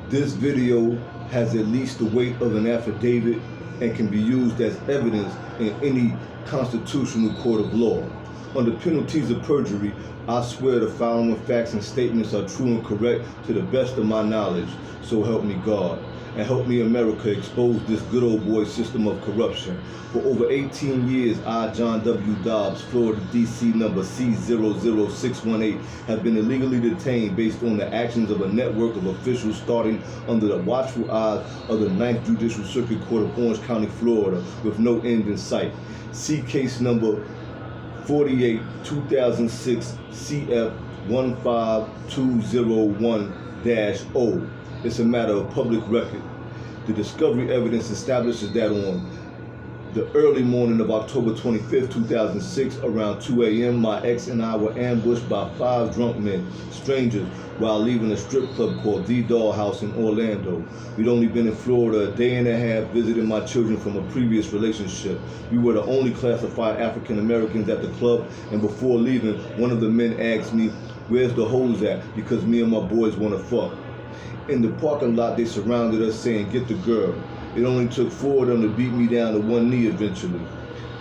This video has at least the weight of an affidavit and can be used as evidence in any constitutional court of law. Under penalties of perjury, I swear the following facts and statements are true and correct to the best of my knowledge, so help me God. And help me America expose this good old boy system of corruption. For over 18 years, I, John W. Dobbs, Florida, D.C. number C00618, have been illegally detained based on the actions of a network of officials starting under the watchful eyes of the 9th Judicial Circuit Court of Orange County, Florida, with no end in sight. See case number 48, 2006, CF 15201-0. It's a matter of public record. The discovery evidence establishes that on the early morning of October 25, 2006, around 2 a.m., my ex and I were ambushed by 5 drunk men, strangers, while leaving a strip club called The Dollhouse in Orlando. We'd only been in Florida a day and a half visiting my children from a previous relationship. We were the only classified African Americans at the club, and before leaving, one of the men asked me, "Where's the hoes at?" because me and my boys want to fuck. In the parking lot, they surrounded us saying, "Get the girl." It only took 4 of them to beat me down to one knee eventually.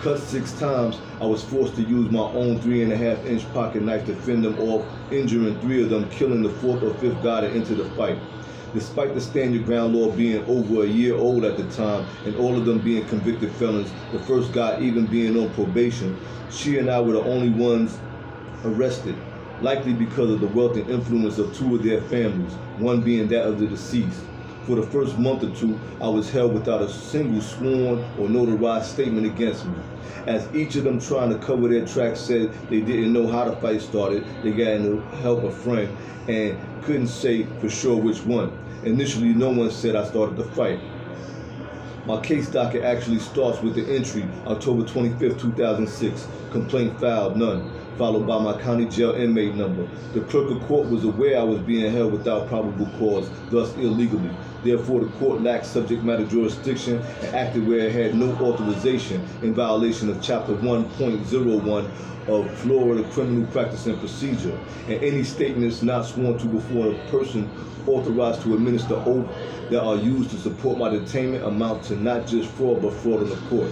Cut 6 times, I was forced to use my own 3.5-inch pocket knife to fend them off, injuring 3 of them, killing the 4th or 5th guy to enter the fight. Despite the stand your ground law being over a year old at the time and all of them being convicted felons, the first guy even being on probation, she and I were the only ones arrested, likely because of the wealth and influence of 2 of their families, one being that of the deceased. For the first month or 2, I was held without a single sworn or notarized statement against me. As each of them trying to cover their tracks said they didn't know how the fight started, they got to help a friend and couldn't say for sure which one. Initially, no one said I started the fight. My case docket actually starts with the entry, October 25, 2006, complaint filed, none, followed by my county jail inmate number. The clerk of court was aware I was being held without probable cause, thus illegally. Therefore, the court lacked subject matter jurisdiction and acted where it had no authorization in violation of Chapter 1.01 of Florida Criminal Practice and Procedure, and any statements not sworn to before a person authorized to administer oath that are used to support my detainment amount to not just fraud but fraud in the court.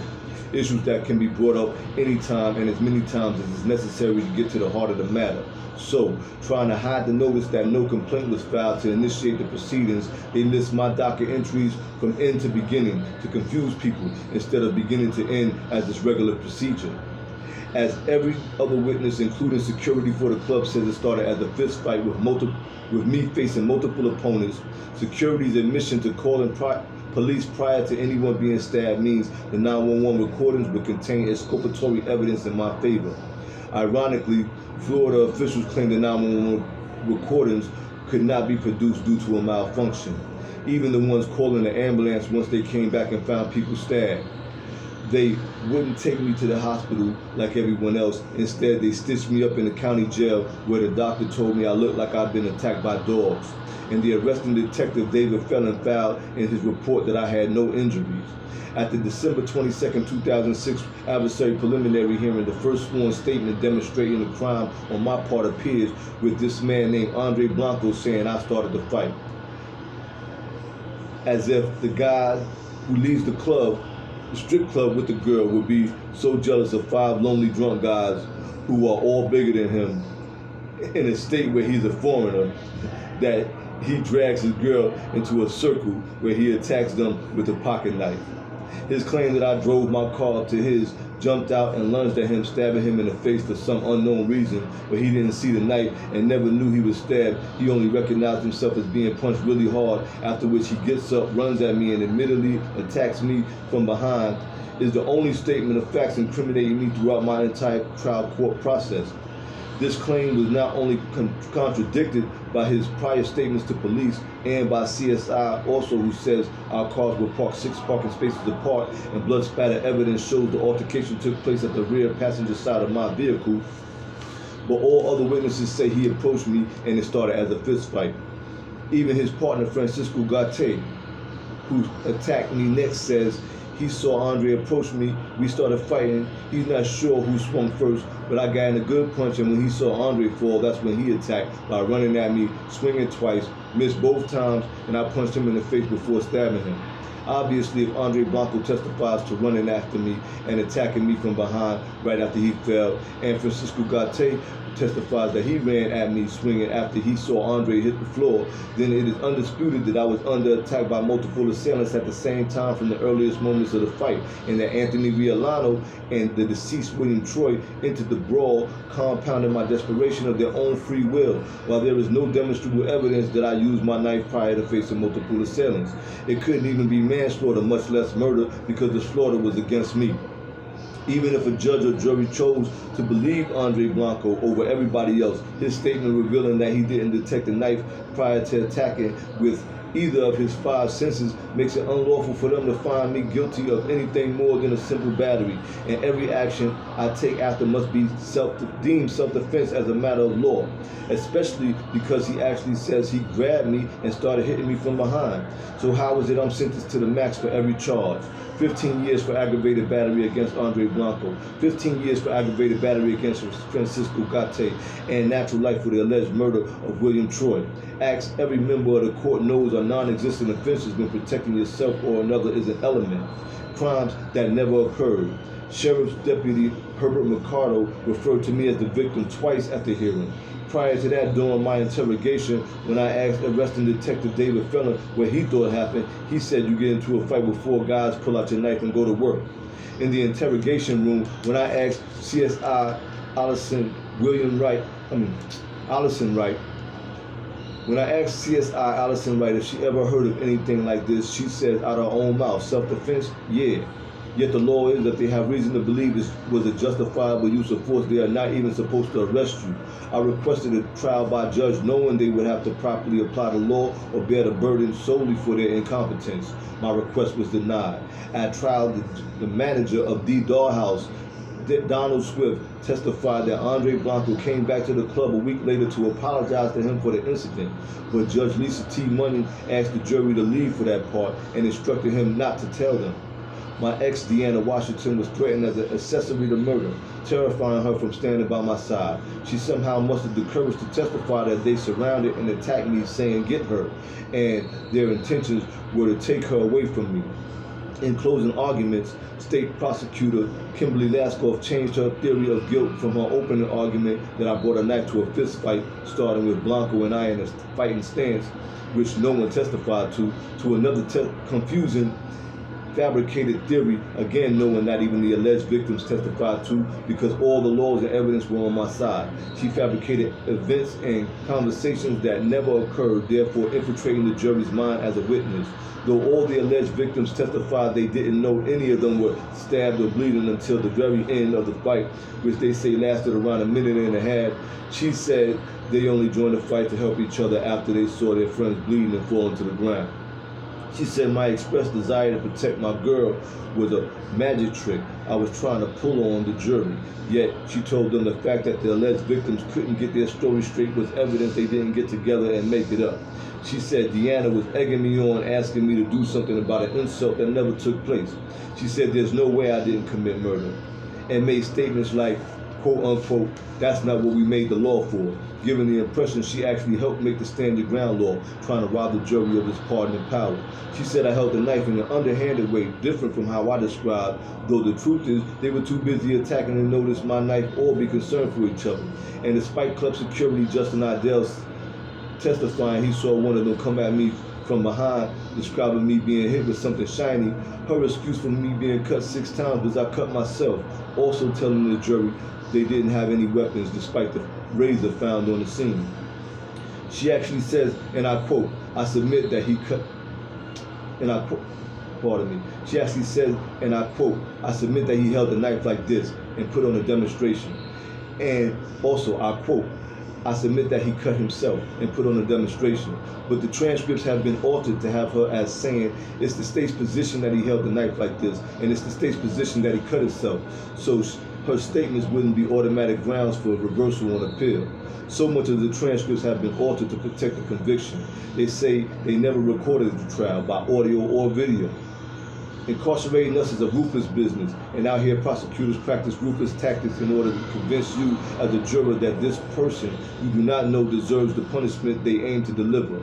Issues that can be brought up anytime and as many times as is necessary to get to the heart of the matter. So, trying to hide the notice that no complaint was filed to initiate the proceedings, they list my docket entries from end to beginning to confuse people instead of beginning to end as its regular procedure. As every other witness, including security for the club, says it started as a fist fight with me facing multiple opponents. Security's admission to calling police prior to anyone being stabbed means the 911 recordings would contain exculpatory evidence in my favor. Ironically, Florida officials claim the 911 recordings could not be produced due to a malfunction. Even the ones calling the ambulance once they came back and found people stabbed. They wouldn't take me to the hospital like everyone else. Instead, they stitched me up in the county jail where the doctor told me I looked like I'd been attacked by dogs. And the arresting detective David Felon filed in his report that I had no injuries. At the December 22, 2006 adversary preliminary hearing, the first sworn statement demonstrating the crime on my part appears with this man named Andre Blanco saying I started the fight. As if the guy who leaves the strip club with the girl would be so jealous of 5 lonely drunk guys who are all bigger than him in a state where he's a foreigner that he drags his girl into a circle where he attacks them with a pocket knife. His claim that I drove my car up to his, jumped out and lunged at him, stabbing him in the face for some unknown reason, but he didn't see the knife and never knew he was stabbed. He only recognized himself as being punched really hard, after which he gets up, runs at me, and admittedly attacks me from behind, is the only statement of facts incriminating me throughout my entire trial court process. This claim was not only contradicted by his prior statements to police and by CSI also, who says our cars were parked 6 parking spaces apart and blood spatter evidence shows the altercation took place at the rear passenger side of my vehicle, but all other witnesses say he approached me and it started as a fist fight. Even his partner Francisco Garte, who attacked me next, says he saw Andre approach me, we started fighting, he's not sure who swung first but I got in a good punch, and when he saw Andre fall, that's when he attacked by running at me, swinging twice, missed both times, and I punched him in the face before stabbing him. Obviously, if Andre Blanco testifies to running after me and attacking me from behind right after he fell, and Francisco Gate testifies that he ran at me swinging after he saw Andre hit the floor, then it is undisputed that I was under attack by multiple assailants at the same time from the earliest moments of the fight, and that Anthony Villano and the deceased William Troy entered the brawl, compounding my desperation of their own free will, while there is no demonstrable evidence that I used my knife prior to facing multiple assailants. It couldn't even be manslaughter, much less murder, because the slaughter was against me. Even if a judge or jury chose to believe Andre Blanco over everybody else, his statement revealing that he didn't detect a knife prior to attacking with either of his 5 senses makes it unlawful for them to find me guilty of anything more than a simple battery, and every action I take after must be deemed self-defense as a matter of law, especially because he actually says he grabbed me and started hitting me from behind. So how is it I'm sentenced to the max for every charge? 15 years for aggravated battery against Andre Blanco, 15 years for aggravated battery against Francisco Gate, and natural life for the alleged murder of William Troy. Ask every member of the court knows are non-existent offenses when protecting yourself or another is an element. Crimes that never occurred. Sheriff's Deputy Herbert Mercado referred to me as the victim twice at the hearing. Prior to that, during my interrogation, when I asked arresting Detective David Feller what he thought happened, he said you get into a fight with 4 guys, pull out your knife, and go to work. In the interrogation room, when I asked CSI Allison Wright, when I asked CSI Allison Wright if she ever heard of anything like this, she said out of her own mouth, self-defense, yeah. Yet the law is that they have reason to believe this was a justifiable use of force. They are not even supposed to arrest you. I requested a trial by judge knowing they would have to properly apply the law or bear the burden solely for their incompetence. My request was denied. At trial, the manager of the Dollhouse, Donald Swift, testified that Andre Blanco came back to the club a week later to apologize to him for the incident, but Judge Lisa T. Munyon asked the jury to leave for that part and instructed him not to tell them. My ex, Deanna Washington, was threatened as an accessory to murder, terrifying her from standing by my side. She somehow mustered the courage to testify that they surrounded and attacked me, saying, "Get her," and their intentions were to take her away from me. In closing arguments, State Prosecutor Kimberly Laskoff changed her theory of guilt from her opening argument that I brought a knife to a fist fight, starting with Blanco and I in a fighting stance, which no one testified to another confusing fabricated theory, again knowing not even the alleged victims testified to, because all the laws and evidence were on my side. She fabricated events and conversations that never occurred, therefore infiltrating the jury's mind as a witness. Though all the alleged victims testified they didn't know any of them were stabbed or bleeding until the very end of the fight, which they say lasted around a minute and a half, she said they only joined the fight to help each other after they saw their friends bleeding and falling to the ground. She said my expressed desire to protect my girl was a magic trick I was trying to pull on the jury. Yet she told them the fact that the alleged victims couldn't get their story straight was evidence they didn't get together and make it up. She said Deanna was egging me on, asking me to do something about an insult that never took place. She said there's no way I didn't commit murder, and made statements like, quote unquote, "That's not what we made the law for," giving the impression she actually helped make the stand your ground law, trying to rob the jury of its pardoning power. She said I held the knife in an underhanded way, different from how I described, though the truth is they were too busy attacking to notice my knife or be concerned for each other. And despite club security Justin Idell testifying he saw one of them come at me from behind, describing me being hit with something shiny, her excuse for me being cut 6 times was I cut myself, also telling the jury they didn't have any weapons despite the razor found on the scene. She actually says, and I quote, "I submit that he cut," and I quote, pardon me. She actually says, and I quote, "I submit that he held the knife like this and put on a demonstration." And also, I quote, "I submit that he cut himself and put on a demonstration." But the transcripts have been altered to have her as saying it's the state's position that he held the knife like this, and it's the state's position that he cut himself. So her statements wouldn't be automatic grounds for reversal on appeal. So much of the transcripts have been altered to protect the conviction. They say they never recorded the trial by audio or video. Incarcerating us is a ruthless business, and out here prosecutors practice ruthless tactics in order to convince you as a juror that this person you do not know deserves the punishment they aim to deliver.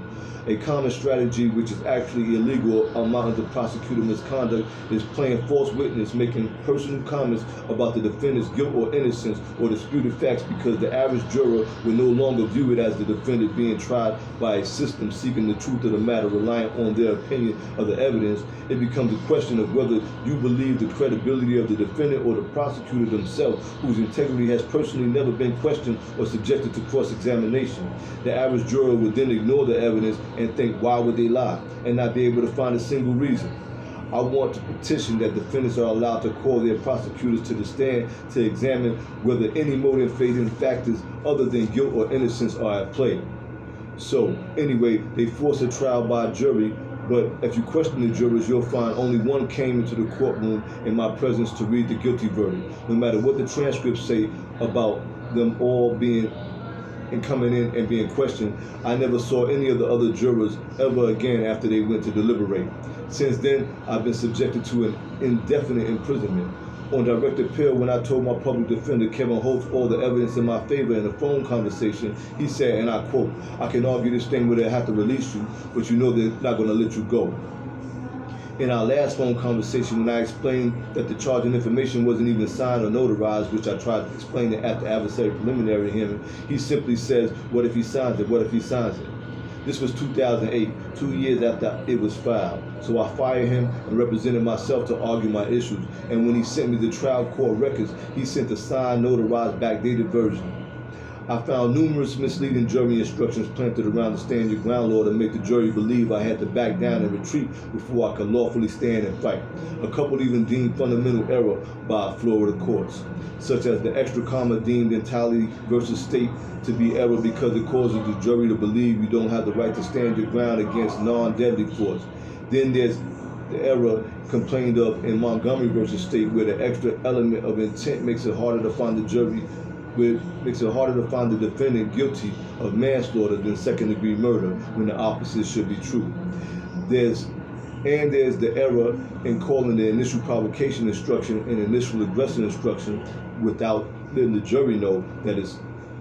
A common strategy, which is actually illegal amounting to prosecutor misconduct, is playing false witness, making personal comments about the defendant's guilt or innocence or disputed facts, because the average juror will no longer view it as the defendant being tried by a system seeking the truth of the matter, relying on their opinion of the evidence. It becomes a question of whether you believe the credibility of the defendant or the prosecutor themselves, whose integrity has personally never been questioned or subjected to cross-examination. The average juror would then ignore the evidence and think, why would they lie, and not be able to find a single reason. I want to petition that defendants are allowed to call their prosecutors to the stand to examine whether any motivating factors other than guilt or innocence are at play. So, anyway, they force a trial by jury, but if you question the jurors, you'll find only one came into the courtroom in my presence to read the guilty verdict. No matter what the transcripts say about them all being and coming in and being questioned, I never saw any of the other jurors ever again after they went to deliberate. Since then, I've been subjected to an indefinite imprisonment. On direct appeal, when I told my public defender, Kevin Holtz, all the evidence in my favor in a phone conversation, he said, and I quote, "I can argue this thing where they have to release you, but you know they're not going to let you go." In our last phone conversation, when I explained that the charging information wasn't even signed or notarized, which I tried to explain it at the adversary preliminary hearing, he simply says, "What if he signs it? What if he signs it?" This was 2008, 2 years after it was filed. So I fired him and represented myself to argue my issues. And when he sent me the trial court records, he sent a signed, notarized, backdated version. I found numerous misleading jury instructions planted around the stand your ground law to make the jury believe I had to back down and retreat before I could lawfully stand and fight. A couple even deemed fundamental error by Florida courts, such as the extra comma deemed entirely versus state to be error because it causes the jury to believe you don't have the right to stand your ground against non-deadly force. Then there's the error complained of in Montgomery versus state, where the extra element of intent makes it harder to find the jury makes it harder to find the defendant guilty of manslaughter than second-degree murder, when the opposite should be true. There's the error in calling the initial provocation instruction an initial aggressor instruction without letting the jury know that it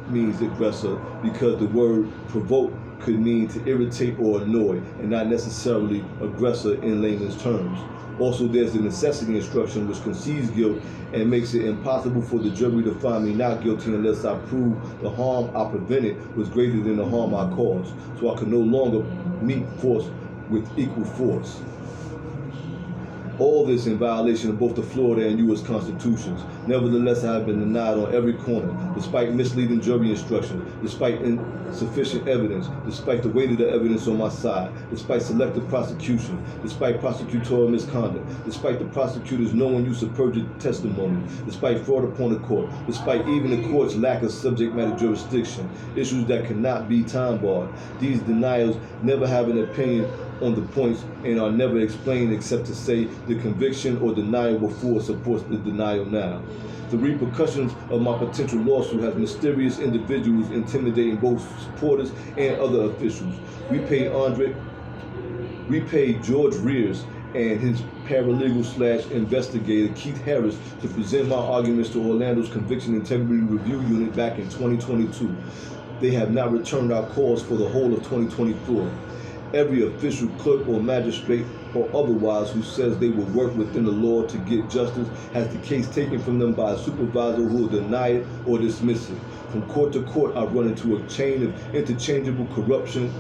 means aggressor, because the word provoke could mean to irritate or annoy, and not necessarily aggressor in layman's terms. Also, there's the necessity instruction, which concedes guilt and makes it impossible for the jury to find me not guilty unless I prove the harm I prevented was greater than the harm I caused, so I can no longer meet force with equal force. All this in violation of both the Florida and U.S. constitutions. Nevertheless, I have been denied on every corner, despite misleading jury instructions, despite insufficient evidence, despite the weight of the evidence on my side, despite selective prosecution, despite prosecutorial misconduct, despite the prosecutors knowing use of perjured testimony, despite fraud upon the court, despite even the court's lack of subject matter jurisdiction, issues that cannot be time barred. These denials never have an opinion on the points and are never explained except to say the conviction or denial before supports the denial now. The repercussions of my potential lawsuit has mysterious individuals intimidating both supporters and other officials. We paid George Rears and his paralegal/investigator Keith Harris to present my arguments to Orlando's Conviction Integrity Review Unit back in 2022. They have not returned our calls for the whole of 2024. Every official, clerk, or magistrate, or otherwise, who says they will work within the law to get justice has the case taken from them by a supervisor who will deny it or dismiss it. From court to court, I run into a chain of interchangeable corruption,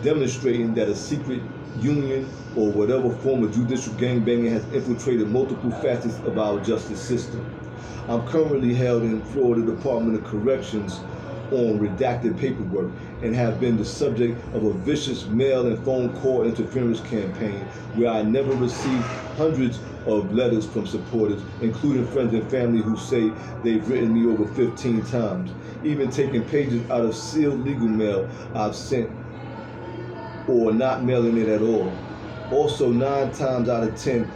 demonstrating that a secret union or whatever form of judicial gangbanging has infiltrated multiple facets of our justice system. I'm currently held in Florida Department of Corrections on redacted paperwork and have been the subject of a vicious mail and phone call interference campaign where I never received hundreds of letters from supporters, including friends and family who say they've written me over 15 times, even taking pages out of sealed legal mail I've sent or not mailing it at all. Also, 9 times out of 10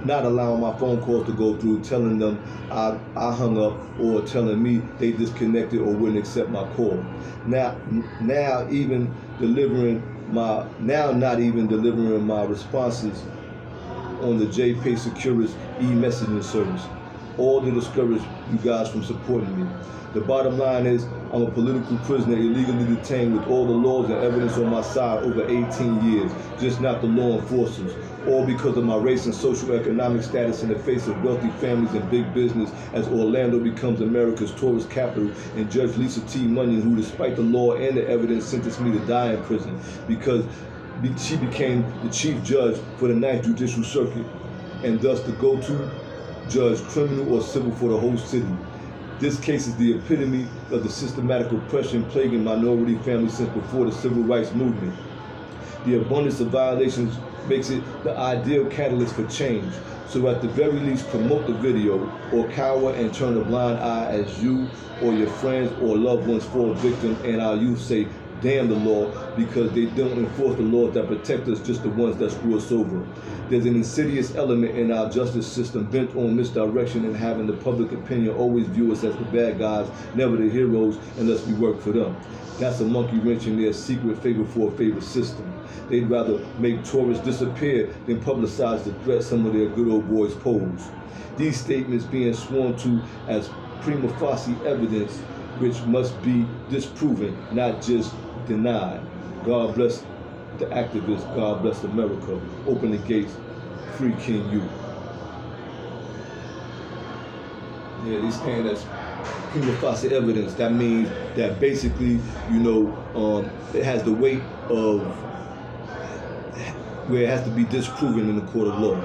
not allowing my phone calls to go through, telling them I hung up, or telling me they disconnected or wouldn't accept my call. Now not even delivering my responses on the JPay Securus e-messaging service. All to discourage you guys from supporting me. The bottom line is, I'm a political prisoner illegally detained with all the laws and evidence on my side over 18 years, just not the law enforcers, all because of my race and socioeconomic status in the face of wealthy families and big business as Orlando becomes America's tourist capital, and Judge Lisa T. Munyon, who despite the law and the evidence sentenced me to die in prison because she became the chief judge for the 9th Judicial Circuit and thus the go-to judge, criminal or civil, for the whole city. This case is the epitome of the systematic oppression plaguing minority families since before the Civil Rights Movement. The abundance of violations makes it the ideal catalyst for change. So at the very least, promote the video or cower and turn a blind eye as you or your friends or loved ones fall victim and our youth say, damn the law, because they don't enforce the laws that protect us, just the ones that screw us over. There's an insidious element in our justice system bent on misdirection and having the public opinion always view us as the bad guys, never the heroes, unless we work for them. That's a monkey wrench in their secret favor for a favor system. They'd rather make tourists disappear than publicize the threat some of their good old boys pose. These statements being sworn to as prima facie evidence, which must be disproven, not just denied. God bless the activists. God bless America. Open the gates. Free King U. Yeah, they stand as prima facie evidence. That means that basically, it has the weight of where it has to be disproven in the court of law.